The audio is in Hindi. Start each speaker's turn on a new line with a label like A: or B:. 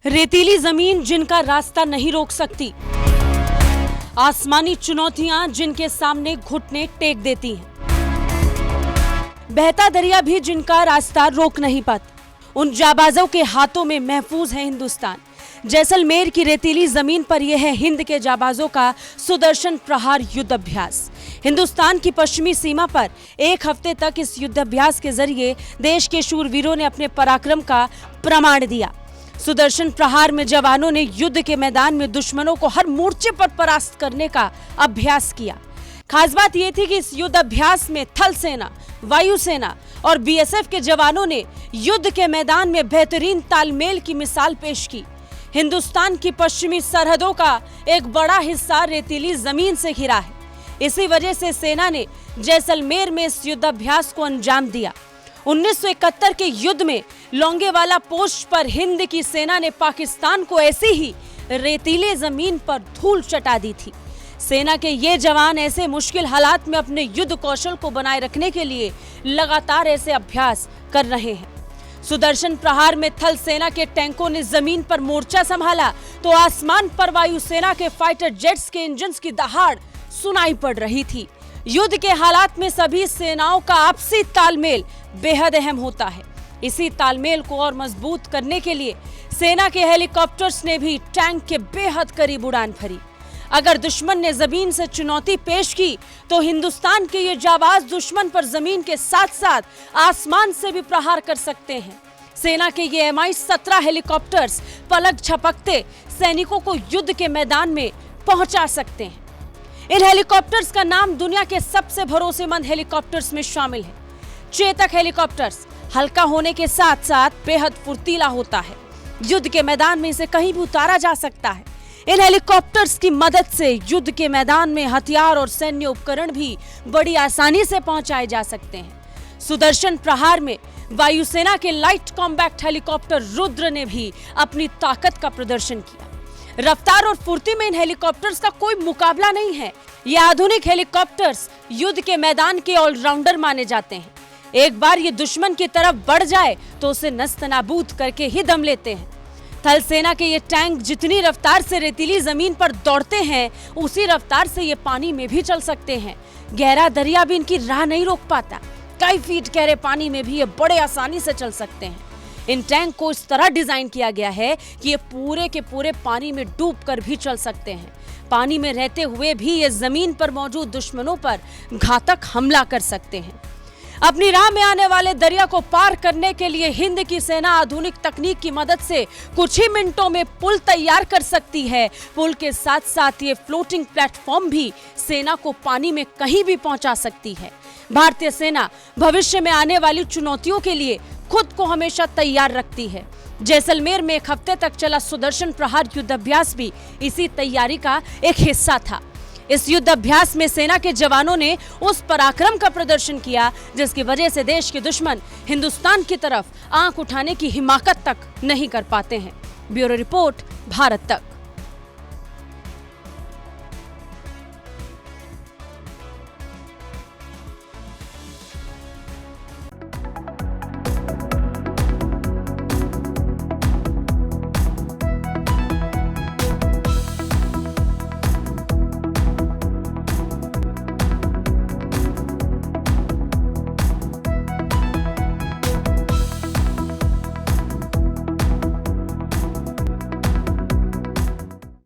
A: रेतीली जमीन जिनका रास्ता नहीं रोक सकती, आसमानी चुनौतियां जिनके सामने घुटने टेक देती हैं, बहता दरिया भी जिनका रास्ता रोक नहीं पाता, उन जाबाजों के हाथों में महफूज है हिंदुस्तान। जैसलमेर की रेतीली जमीन पर यह है हिंद के जाबाजों का सुदर्शन प्रहार युद्ध अभ्यास। हिंदुस्तान की पश्चिमी सीमा पर एक हफ्ते तक इस युद्ध अभ्यास के जरिए देश के शूरवीरों ने अपने पराक्रम का प्रमाण दिया। सुदर्शन प्रहार में जवानों ने युद्ध के मैदान में दुश्मनों को हर मोर्चे पर परास्त करने का अभ्यास किया। खास बात यह थी कि इस युद्ध अभ्यास में थल सेना, वायुसेना और बीएसएफ के जवानों ने युद्ध के मैदान में बेहतरीन तालमेल की मिसाल पेश की। हिंदुस्तान की पश्चिमी सरहदों का एक बड़ा हिस्सा रेतीली जमीन से घिरा है। इसी वजह से सेना ने जैसलमेर में इस युद्ध अभ्यास को अंजाम दिया। 1971 के युद्ध में लोंगेवाला पोस्ट पर हिंद की सेना ने पाकिस्तान को ऐसी ही रेतीले जमीन पर धूल चटा दी थी। सेना के ये जवान ऐसे मुश्किल हालात में अपने युद्ध कौशल को बनाए रखने के लिए लगातार ऐसे अभ्यास कर रहे हैं। सुदर्शन प्रहार में थल सेना के टैंकों ने जमीन पर मोर्चा संभाला तो आसमान पर वायुसेना के फाइटर जेट्स के इंजन की दहाड़ सुनाई पड़ रही थी। युद्ध के हालात में सभी सेनाओं का आपसी तालमेल बेहद अहम होता है। इसी तालमेल को और मजबूत करने के लिए सेना के हेलीकॉप्टर्स ने भी टैंक के बेहद करीब उड़ान भरी। अगर दुश्मन ने जमीन से चुनौती पेश की तो हिंदुस्तान के ये जाबाज दुश्मन पर जमीन के साथ साथ आसमान से भी प्रहार कर सकते हैं। सेना के ये Mi-17 हेलीकॉप्टर्स पलक झपकते सैनिकों को युद्ध के मैदान में पहुंचा सकते हैं। इन हेलीकॉप्टर्स का नाम दुनिया के सबसे भरोसेमंद हेलीकॉप्टर्स में शामिल है। चेतक हेलीकॉप्टर्स हल्का होने के साथ साथ बेहद फुर्तीला होता है। युद्ध के मैदान में इसे कहीं भी उतारा जा सकता है। इन हेलीकॉप्टर्स की मदद से युद्ध के मैदान में हथियार और सैन्य उपकरण भी बड़ी आसानी से पहुंचाए जा सकते हैं। सुदर्शन प्रहार में वायुसेना के लाइट कॉम्बैक्ट हेलीकॉप्टर रुद्र ने भी अपनी ताकत का प्रदर्शन किया। रफ्तार और फुर्ती में इन हेलीकॉप्टर्स का कोई मुकाबला नहीं है। ये आधुनिक हेलीकॉप्टर्स युद्ध के मैदान के ऑलराउंडर माने जाते हैं। एक बार ये दुश्मन की तरफ बढ़ जाए तो उसे नस्तनाबूद करके ही दम लेते हैं। थल सेना के ये टैंक जितनी रफ्तार से रेतीली जमीन पर दौड़ते हैं उसी रफ्तार से ये पानी में भी चल सकते हैं। गहरा दरिया भी इनकी राह नहीं रोक पाता। कई फीट गहरे पानी में भी ये बड़े आसानी से चल सकते हैं। इन टैंक को इस तरह डिजाइन किया गया है कि ये पूरे के पूरे पानी में डूबकर भी चल सकते हैं। पानी में रहते हुए भी ये जमीन पर मौजूद दुश्मनों पर घातक हमला कर सकते हैं। अपनी राह में आने वाले दरिया को पार करने के लिए हिंद की सेना आधुनिक तकनीक की मदद से कुछ ही मिनटों में पुल तैयार कर सकती है। पुल के साथ साथ ये फ्लोटिंग प्लेटफॉर्म भी सेना को पानी में कहीं भी पहुंचा सकती है। भारतीय सेना भविष्य में आने वाली चुनौतियों के लिए खुद को हमेशा तैयार रखती है। जैसलमेर में एक हफ्ते तक चला सुदर्शन प्रहार युद्ध अभ्यास भी इसी तैयारी का एक हिस्सा था। इस युद्ध अभ्यास में सेना के जवानों ने उस पराक्रम का प्रदर्शन किया जिसकी वजह से देश के दुश्मन हिंदुस्तान की तरफ आंख उठाने की हिम्मत तक नहीं कर पाते हैं। ब्यूरो रिपोर्ट, भारत तक।